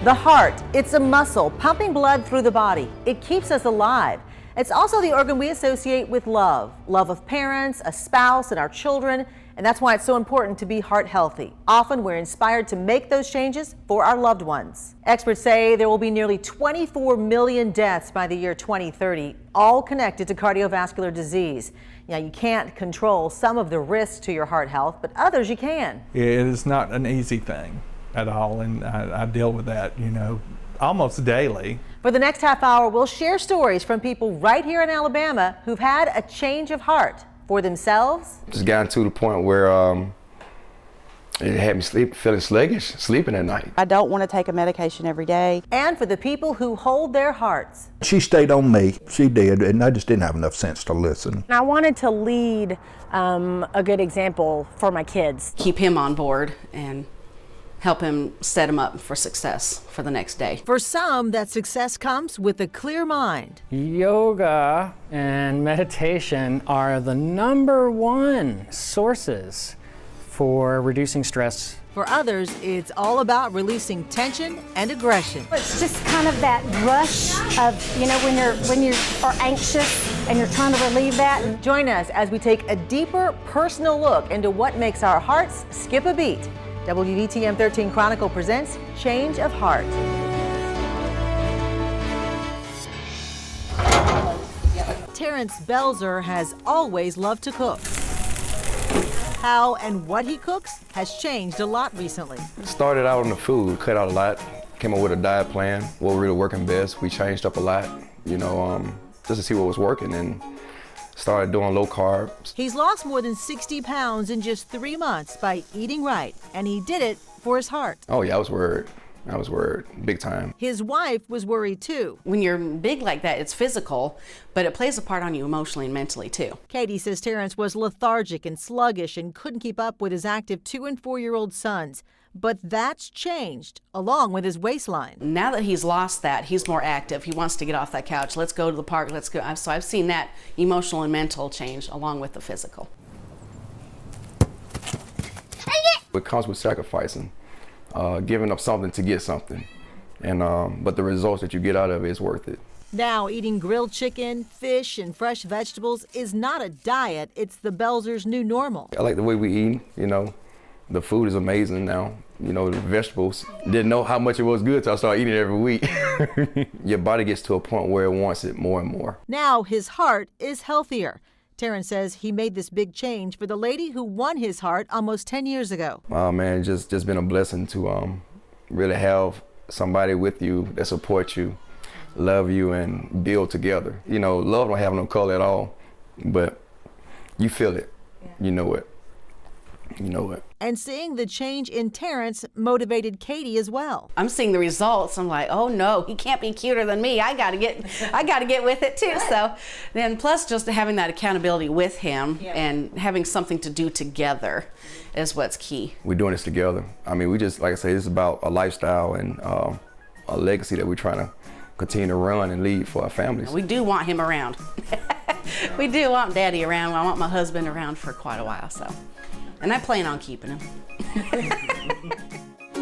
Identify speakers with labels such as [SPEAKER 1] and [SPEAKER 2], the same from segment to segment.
[SPEAKER 1] The heart, it's a muscle pumping blood through the body. It keeps us alive. It's also the organ we associate with love of parents, a spouse, and our children. And that's why it's so important to be heart healthy. Often we're inspired to make those changes for our loved ones. Experts say there will be nearly 24 million deaths by the year 2030, all connected to cardiovascular disease. Now, you can't control some of the risks to your heart health, but others you can.
[SPEAKER 2] It is not an easy thing at all, and I deal with that, almost daily.
[SPEAKER 1] For the next half hour, we'll share stories from people right here in Alabama who've had a change of heart for themselves.
[SPEAKER 3] Just gotten to the point where it had me feeling sluggish, sleeping at night.
[SPEAKER 4] I don't want to take a medication every day.
[SPEAKER 1] And for the people who hold their hearts.
[SPEAKER 5] She stayed on me, she did, and I just didn't have enough sense to listen.
[SPEAKER 6] I wanted to lead a good example for my kids.
[SPEAKER 7] Keep him on board and help him set him up for success for the next day.
[SPEAKER 1] For some, that success comes with a clear mind.
[SPEAKER 8] Yoga and meditation are the #1 sources for reducing stress.
[SPEAKER 1] For others, it's all about releasing tension and aggression.
[SPEAKER 9] It's just kind of that rush of, when you are anxious and you're trying to relieve that.
[SPEAKER 1] Join us as we take a deeper personal look into what makes our hearts skip a beat. WVTM 13 Chronicle presents Change of Heart. Terrence Belzer has always loved to cook. How and what he cooks has changed a lot recently.
[SPEAKER 3] Started out on the food, cut out a lot, came up with a diet plan, what really working best. We changed up a lot, just to see what was working, and started doing low carbs.
[SPEAKER 1] He's lost more than 60 pounds in just 3 months by eating right, and he did it for his heart.
[SPEAKER 3] Oh yeah, I was worried. Big time.
[SPEAKER 1] His wife was worried too.
[SPEAKER 7] When you're big like that, it's physical, but it plays a part on you emotionally and mentally too.
[SPEAKER 1] Katie says Terrence was lethargic and sluggish and couldn't keep up with his active 2- and 4-year-old sons. But that's changed, along with his waistline.
[SPEAKER 7] Now that he's lost that, he's more active. He wants to get off that couch. Let's go to the park, let's go. So I've seen that emotional and mental change along with the physical.
[SPEAKER 3] It comes with sacrificing, giving up something to get something. But the results that you get out of it is worth it.
[SPEAKER 1] Now, eating grilled chicken, fish, and fresh vegetables is not a diet. It's the Belzers' new normal.
[SPEAKER 3] I like the way we eat, The food is amazing now. The vegetables, didn't know how much it was good till I started eating it every week. Your body gets to a point where it wants it more and more.
[SPEAKER 1] Now his heart is healthier. Terrence says he made this big change for the lady who won his heart almost 10 years ago.
[SPEAKER 3] Oh man, just been a blessing to really have somebody with you that supports you, love you, and build together. Love don't have no color at all, but you feel it, you know it.
[SPEAKER 1] And seeing the change in Terrence motivated Katie as well.
[SPEAKER 7] I'm seeing the results. I'm like, oh no, he can't be cuter than me. I gotta get with it too. So then plus just having that accountability with him and having something to do together is what's key.
[SPEAKER 3] We're doing this together. I mean, we just, like I say, this is about a lifestyle and a legacy that we're trying to continue to run and lead for our families.
[SPEAKER 7] We do want him around. We do want Daddy around. I want my husband around for quite a while, so. And I plan on keeping him.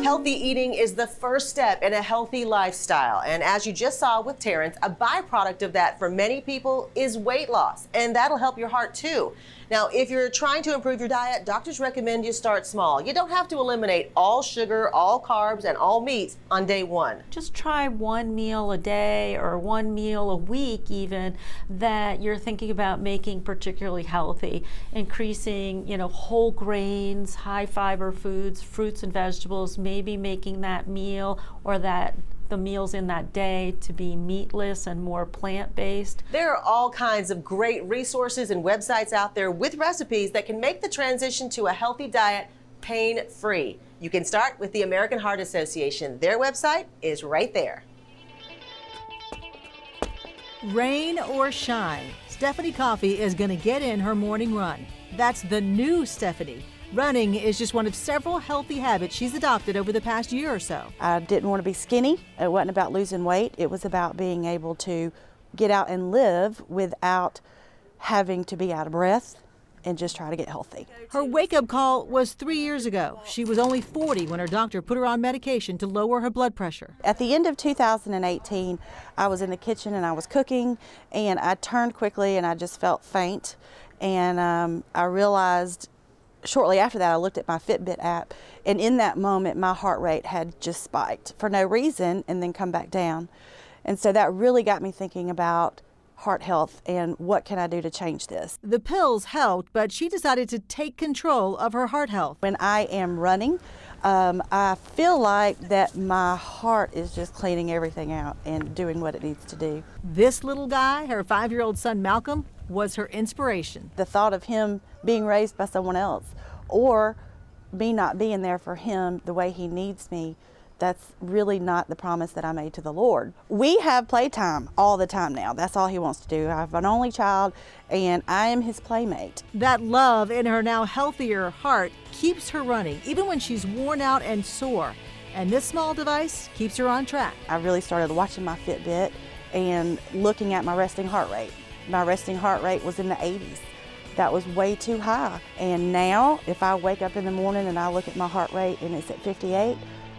[SPEAKER 1] Healthy eating is the first step in a healthy lifestyle. And as you just saw with Terrence, a byproduct of that for many people is weight loss. And that'll help your heart too. Now, if you're trying to improve your diet, doctors recommend you start small. You don't have to eliminate all sugar, all carbs, and all meats on day one.
[SPEAKER 10] Just try one meal a day or one meal a week even that you're thinking about making particularly healthy. Increasing, whole grains, high fiber foods, fruits and vegetables, maybe making that meal or the meals in that day to be meatless and more plant-based.
[SPEAKER 1] There are all kinds of great resources and websites out there with recipes that can make the transition to a healthy diet pain-free. You can start with the American Heart Association. Their website is right there. Rain or shine, Stephanie Coffey is going to get in her morning run. That's the new Stephanie. Running is just one of several healthy habits she's adopted over the past year or so.
[SPEAKER 4] I didn't want to be skinny. It wasn't about losing weight. It was about being able to get out and live without having to be out of breath and just try to get healthy.
[SPEAKER 1] Her wake-up call was 3 years ago. She was only 40 when her doctor put her on medication to lower her blood pressure.
[SPEAKER 4] At the end of 2018, I was in the kitchen and I was cooking, and I turned quickly and I just felt faint. And I realized shortly after that, I looked at my Fitbit app, and in that moment, my heart rate had just spiked for no reason and then come back down. And so that really got me thinking about heart health and what can I do to change this.
[SPEAKER 1] The pills helped, but she decided to take control of her heart health.
[SPEAKER 4] When I am running, I feel like that my heart is just cleaning everything out and doing what it needs to do.
[SPEAKER 1] This little guy, her 5-year-old son Malcolm, was her inspiration.
[SPEAKER 4] The thought of him being raised by someone else, or me not being there for him the way he needs me, that's really not the promise that I made to the Lord. We have playtime all the time now. That's all he wants to do. I have an only child, and I am his playmate.
[SPEAKER 1] That love in her now healthier heart keeps her running, even when she's worn out and sore. And this small device keeps her on track.
[SPEAKER 4] I really started watching my Fitbit and looking at my resting heart rate. My resting heart rate was in the 80s. That was way too high. And now, if I wake up in the morning and I look at my heart rate and it's at 58,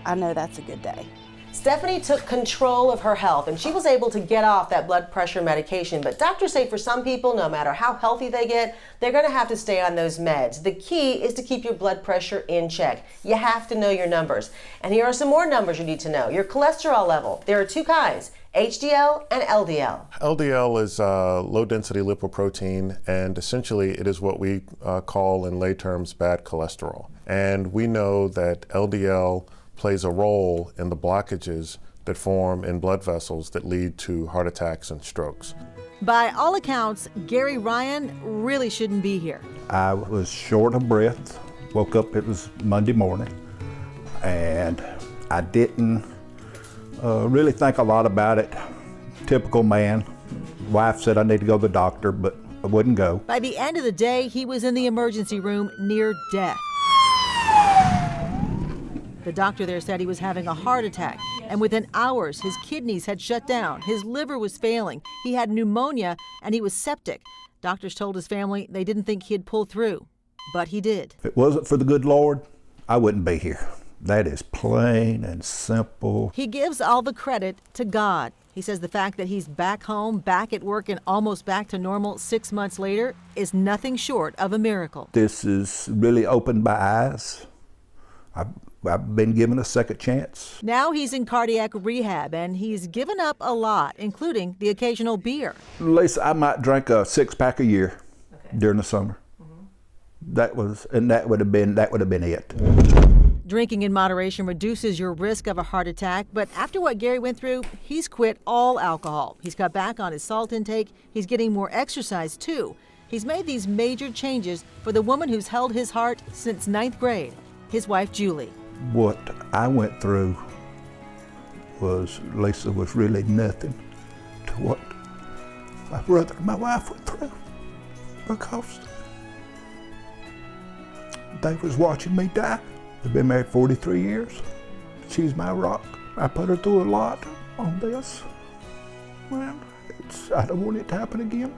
[SPEAKER 4] I know that's a good day.
[SPEAKER 1] Stephanie took control of her health and she was able to get off that blood pressure medication. But doctors say for some people, no matter how healthy they get, they're going to have to stay on those meds. The key is to keep your blood pressure in check. You have to know your numbers. And here are some more numbers you need to know. Your cholesterol level. There are two kinds, HDL and LDL.
[SPEAKER 11] LDL is low-density lipoprotein, and essentially it is what we call in lay terms bad cholesterol. And we know that LDL plays a role in the blockages that form in blood vessels that lead to heart attacks and strokes.
[SPEAKER 1] By all accounts, Gary Ryan really shouldn't be here.
[SPEAKER 5] I was short of breath, woke up, it was Monday morning, and I didn't really think a lot about it. Typical man. Wife said I need to go to the doctor, but I wouldn't go.
[SPEAKER 1] By the end of the day, he was in the emergency room near death. The doctor there said he was having a heart attack, and within hours, his kidneys had shut down, his liver was failing, he had pneumonia, and he was septic. Doctors told his family they didn't think he'd pull through, but he did.
[SPEAKER 5] If it wasn't for the good Lord, I wouldn't be here. That is plain and simple.
[SPEAKER 1] He gives all the credit to God. He says the fact that he's back home, back at work, and almost back to normal 6 months later is nothing short of a miracle.
[SPEAKER 5] This has really opened my eyes. I've been given a second chance.
[SPEAKER 1] Now he's in cardiac rehab, and he's given up a lot, including the occasional beer.
[SPEAKER 5] Lisa, I might drink a 6-pack a year during the summer. That would have been it.
[SPEAKER 1] Drinking in moderation reduces your risk of a heart attack, but after what Gary went through, he's quit all alcohol. He's cut back on his salt intake. He's getting more exercise, too. He's made these major changes for the woman who's held his heart since 9th grade, his wife, Julie.
[SPEAKER 5] What I went through Lisa, was really nothing to what my brother and my wife went through, because they was watching me die. We've been married 43 years. She's my rock. I put her through a lot on this. Well, I don't want it to happen again.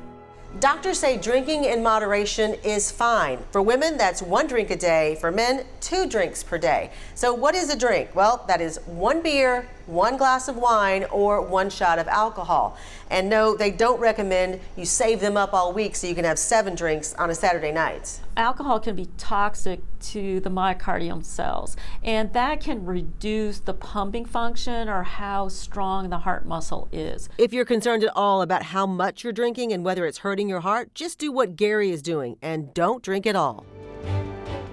[SPEAKER 1] Doctors say drinking in moderation is fine. For women, that's 1 drink a day. For men, 2 drinks per day. So what is a drink? Well, that is 1 beer, 1 glass of wine, or 1 shot of alcohol. And no, they don't recommend you save them up all week so you can have 7 drinks on a Saturday night.
[SPEAKER 10] Alcohol can be toxic to the myocardium cells, and that can reduce the pumping function or how strong the heart muscle is.
[SPEAKER 1] If you're concerned at all about how much you're drinking and whether it's hurting your heart, just do what Gary is doing and don't drink at all.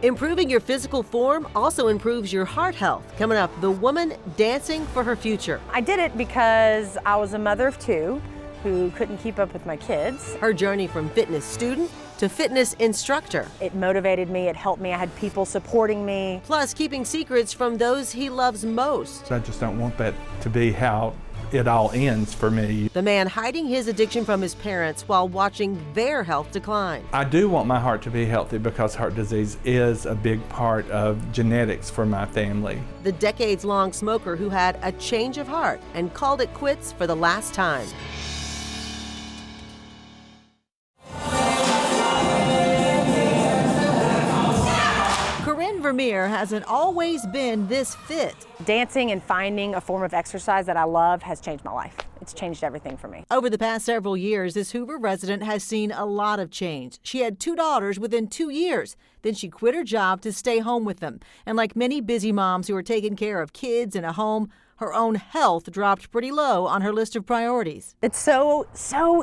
[SPEAKER 1] Improving your physical form also improves your heart health. Coming up, the woman dancing for her future.
[SPEAKER 6] I did it because I was a mother of 2 who couldn't keep up with my kids.
[SPEAKER 1] Her journey from fitness student to fitness instructor.
[SPEAKER 6] It motivated me, it helped me, I had people supporting me.
[SPEAKER 1] Plus keeping secrets from those he loves most.
[SPEAKER 2] I just don't want that to be how it all ends for me.
[SPEAKER 1] The man hiding his addiction from his parents while watching their health decline.
[SPEAKER 2] I do want my heart to be healthy because heart disease is a big part of genetics for my family.
[SPEAKER 1] The decades-long smoker who had a change of heart and called it quits for the last time. Vermeer hasn't always been this fit.
[SPEAKER 6] Dancing and finding a form of exercise that I love has changed my life. It's changed everything for me.
[SPEAKER 1] Over the past several years, this Hoover resident has seen a lot of change. She had 2 daughters within 2 years. Then she quit her job to stay home with them. And like many busy moms who are taking care of kids in a home, her own health dropped pretty low on her list of priorities.
[SPEAKER 6] It's so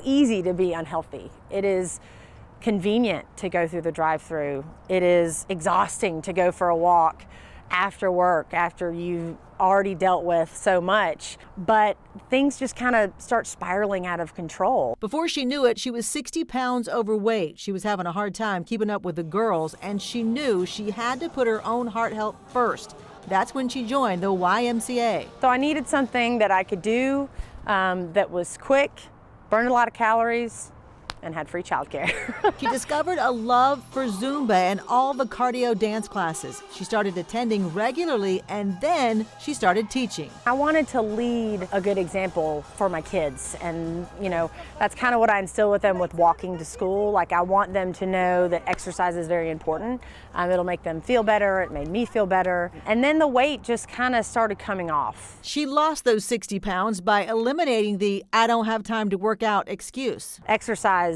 [SPEAKER 6] easy to be unhealthy. It is convenient to go through the drive-through. It is exhausting to go for a walk after work, after you've already dealt with so much. But things just kind of start spiraling out of control.
[SPEAKER 1] Before she knew it, she was 60 pounds overweight. She was having a hard time keeping up with the girls, and she knew she had to put her own heart health first. That's when she joined the YMCA.
[SPEAKER 6] So I needed something that I could do that was quick, burned a lot of calories, and had free childcare.
[SPEAKER 1] She discovered a love for Zumba and all the cardio dance classes. She started attending regularly, and then she started teaching.
[SPEAKER 6] I wanted to lead a good example for my kids, and that's kind of what I instill with them with walking to school. Like, I want them to know that exercise is very important. It'll make them feel better. It made me feel better. And then the weight just kind of started coming off.
[SPEAKER 1] She lost those 60 pounds by eliminating the "I don't have time to work out" excuse.
[SPEAKER 6] Exercise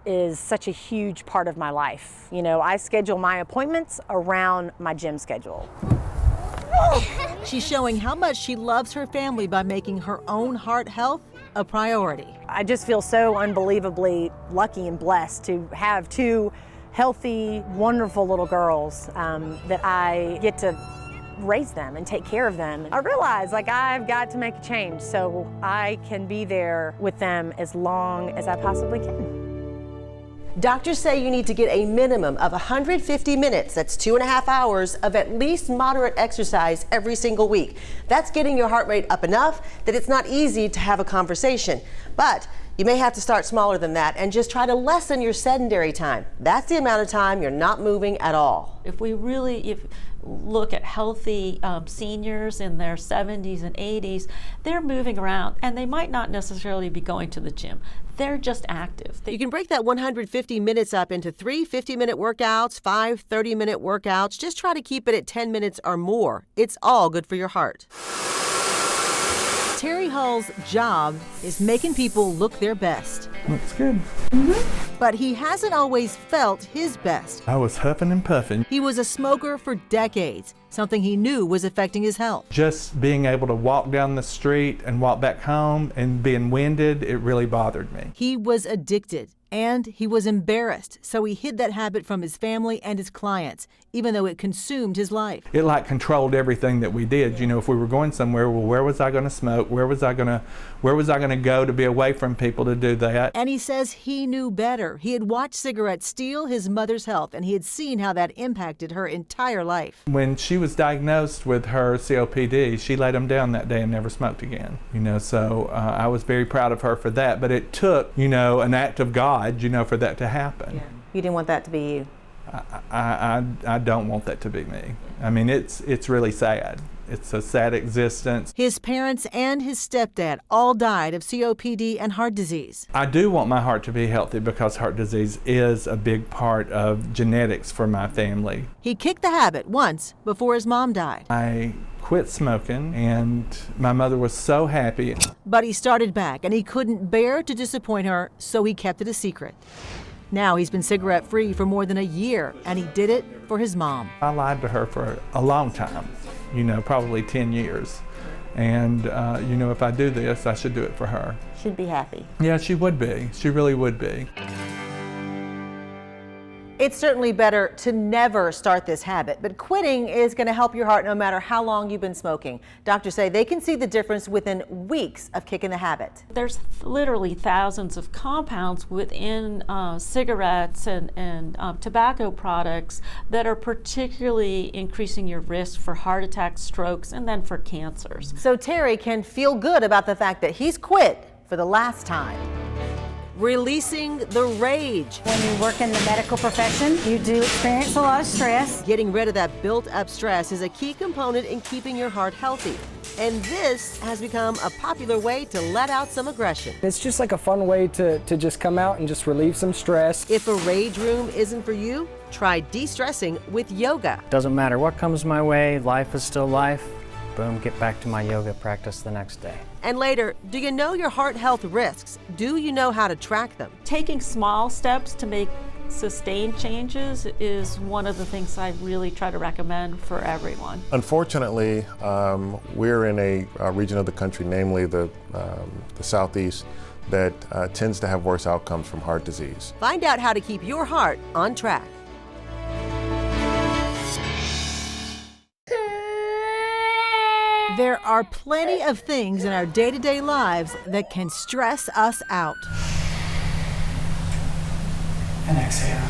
[SPEAKER 6] is such a huge part of my life. I schedule my appointments around my gym schedule.
[SPEAKER 1] She's showing how much she loves her family by making her own heart health a priority.
[SPEAKER 6] I just feel so unbelievably lucky and blessed to have 2 healthy, wonderful little girls that I get to raise them and take care of them. I realize I've got to make a change so I can be there with them as long as I possibly can.
[SPEAKER 12] Doctors say you need to get a minimum of 150 minutes, that's 2.5 hours, of at least moderate exercise every single week. That's getting your heart rate up enough that it's not easy to have a conversation. But you may have to start smaller than that and just try to lessen your sedentary time. That's the amount of time you're not moving at all.
[SPEAKER 10] If we really look at healthy seniors in their 70s and 80s, they're moving around and they might not necessarily be going to the gym. They're just active.
[SPEAKER 12] You can break that 150 minutes up into 3 50-minute workouts, 5 30-minute workouts. Just try to keep it at 10 minutes or more. It's all good for your heart.
[SPEAKER 1] Terry Hull's job is making people look their best.
[SPEAKER 2] Looks good.
[SPEAKER 1] But he hasn't always felt his best.
[SPEAKER 2] I was huffing and puffing.
[SPEAKER 1] He was a smoker for decades, something he knew was affecting his health.
[SPEAKER 2] Just being able to walk down the street and walk back home and being winded, it really bothered me.
[SPEAKER 1] He was addicted. And he was embarrassed, so he hid that habit from his family and his clients, even though it consumed his life.
[SPEAKER 2] It controlled everything that we did. If we were going somewhere, well, where was I going to smoke? Where was I going to go to be away from people to do that?
[SPEAKER 1] And he says he knew better. He had watched cigarettes steal his mother's health, and he had seen how that impacted her entire life.
[SPEAKER 2] When she was diagnosed with her COPD, she laid him down that day and never smoked again. So I was very proud of her for that. But it took, an act of God, for that to happen.
[SPEAKER 12] Yeah. You didn't want that to be you.
[SPEAKER 2] I don't want that to be me. I mean, it's really sad. It's a sad existence.
[SPEAKER 1] His parents and his stepdad all died of COPD and heart disease.
[SPEAKER 2] I do want my heart to be healthy because heart disease is a big part of genetics for my family.
[SPEAKER 1] He kicked the habit once before his mom died.
[SPEAKER 2] I quit smoking and my mother was so happy.
[SPEAKER 1] But he started back and he couldn't bear to disappoint her, so he kept it a secret. Now he's been cigarette free for more than a year, and he did it for his mom.
[SPEAKER 2] I lied to her for a long time, probably 10 years. And, if I do this, I should do it for her.
[SPEAKER 12] She'd be happy.
[SPEAKER 2] Yeah, she would be. She really would be.
[SPEAKER 1] It's certainly better to never start this habit, but quitting is going to help your heart no matter how long you've been smoking. Doctors say they can see the difference within weeks of kicking the habit.
[SPEAKER 10] There's literally thousands of compounds within cigarettes and tobacco products that are particularly increasing your risk for heart attacks, strokes, and then for cancers.
[SPEAKER 1] So Terry can feel good about the fact that he's quit for the last time. Releasing the rage.
[SPEAKER 9] When you work in the medical profession, you do experience a lot of stress.
[SPEAKER 1] Getting rid of that built-up stress is a key component in keeping your heart healthy. And this has become a popular way to let out some aggression.
[SPEAKER 13] It's just like a fun way to just come out and just relieve some stress.
[SPEAKER 1] If a rage room isn't for you,
[SPEAKER 12] Try de-stressing with yoga.
[SPEAKER 8] Doesn't matter what comes my way, life is still life. Boom, get back to my yoga practice the next day.
[SPEAKER 12] And later, do you know your heart health risks? Do you know how to track them?
[SPEAKER 10] Taking small steps to make sustained changes is one of the things I really try to recommend for everyone.
[SPEAKER 11] Unfortunately, we're in a region of the country, namely the Southeast, that tends to have worse outcomes from heart disease.
[SPEAKER 12] Find out how to keep your heart on track.
[SPEAKER 13] There are plenty of things in our day-to-day lives that can stress us out.
[SPEAKER 8] And exhale.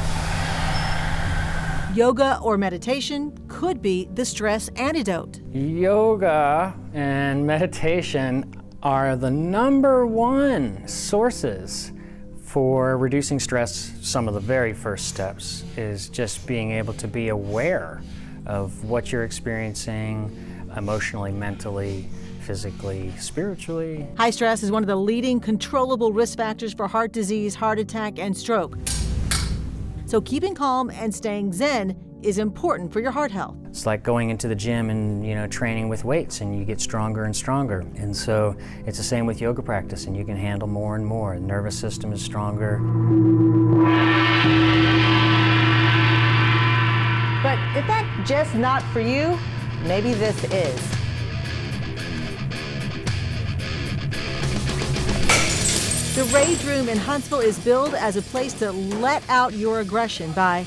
[SPEAKER 13] Yoga or meditation could be the stress antidote.
[SPEAKER 8] Yoga and meditation are the #1 sources for reducing stress. Some of the very first steps is just being able to be aware of what you're experiencing emotionally, mentally, physically, spiritually.
[SPEAKER 13] High stress is one of the leading controllable risk factors for heart disease, heart attack, and stroke. So keeping calm and staying zen is important for your heart health.
[SPEAKER 8] It's like going into the gym and training with weights, and you get stronger and stronger. And so it's the same with yoga practice, and you can handle more and more. The nervous system is stronger.
[SPEAKER 1] But if that's just not for you, maybe this is.
[SPEAKER 13] The Rage Room in Huntsville is billed as a place to let out your aggression by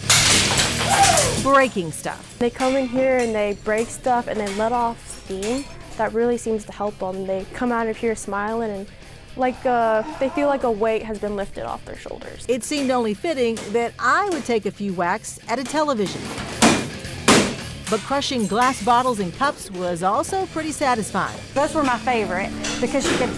[SPEAKER 13] breaking stuff.
[SPEAKER 14] They come in here and they break stuff and they let off steam. That really seems to help them. They come out of here smiling and they feel like a weight has been lifted off their shoulders.
[SPEAKER 13] It seemed only fitting that I would take a few whacks at a television. But crushing glass bottles and cups was also pretty satisfying.
[SPEAKER 9] Those were my favorite because you could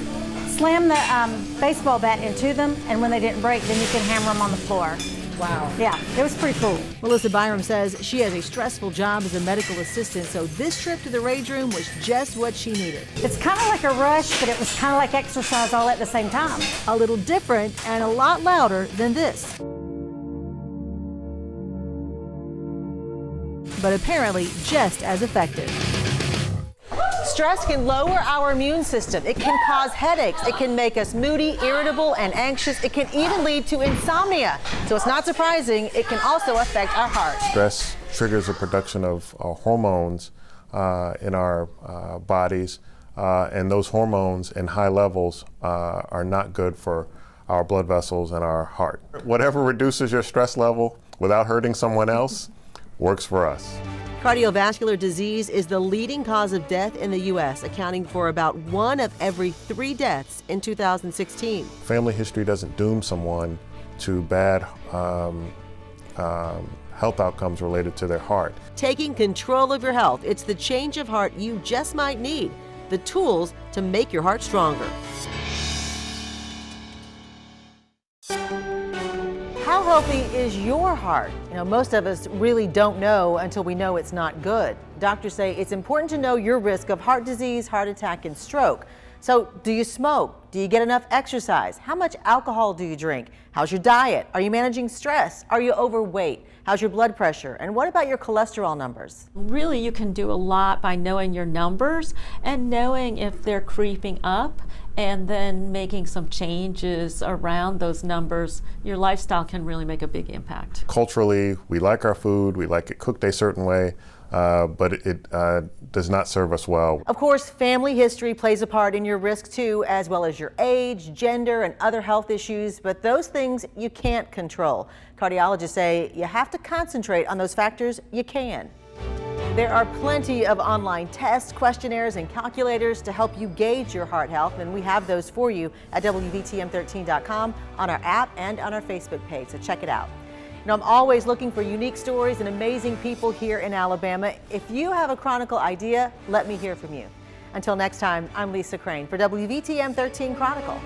[SPEAKER 9] slam the baseball bat into them, and when they didn't break, then you could hammer them on the floor.
[SPEAKER 13] Wow.
[SPEAKER 9] Yeah, it was pretty cool.
[SPEAKER 13] Melissa Byram says she has a stressful job as a medical assistant, so this trip to the Rage Room was just what she needed.
[SPEAKER 9] It's kind of like a rush, but it was kind of like exercise all at the same time.
[SPEAKER 13] A little different and a lot louder than this. But apparently just as effective.
[SPEAKER 12] Stress can lower our immune system. It can cause headaches. It can make us moody, irritable, and anxious. It can even lead to insomnia. So it's not surprising, it can also affect our heart.
[SPEAKER 11] Stress triggers the production of hormones in our bodies, and those hormones in high levels are not good for our blood vessels and our heart. Whatever reduces your stress level without hurting someone else works for us.
[SPEAKER 12] Cardiovascular disease is the leading cause of death in the U.S., accounting for about 1 of every 3 deaths in 2016.
[SPEAKER 11] Family history doesn't doom someone to bad health outcomes related to their heart.
[SPEAKER 12] Taking control of your health, it's the change of heart you just might need, the tools to make your heart stronger.
[SPEAKER 1] How healthy is your heart? Most of us really don't know until we know it's not good. Doctors say it's important to know your risk of heart disease, heart attack, and stroke. So, do you smoke? Do you get enough exercise? How much alcohol do you drink? How's your diet? Are you managing stress? Are you overweight? How's your blood pressure? And what about your cholesterol numbers?
[SPEAKER 10] Really, you can do a lot by knowing your numbers and knowing if they're creeping up, and then making some changes around those numbers. Your lifestyle can really make a big impact.
[SPEAKER 11] Culturally, we like our food, we like it cooked a certain way, but it does not serve us well.
[SPEAKER 1] Of course, family history plays a part in your risk too, as well as your age, gender, and other health issues, but those things you can't control. Cardiologists say you have to concentrate on those factors you can. There are plenty of online tests, questionnaires, and calculators to help you gauge your heart health, and we have those for you at WVTM13.com, on our app, and on our Facebook page, so check it out. I'm always looking for unique stories and amazing people here in Alabama. If you have a Chronicle idea, let me hear from you. Until next time, I'm Lisa Crane for WVTM 13 Chronicle.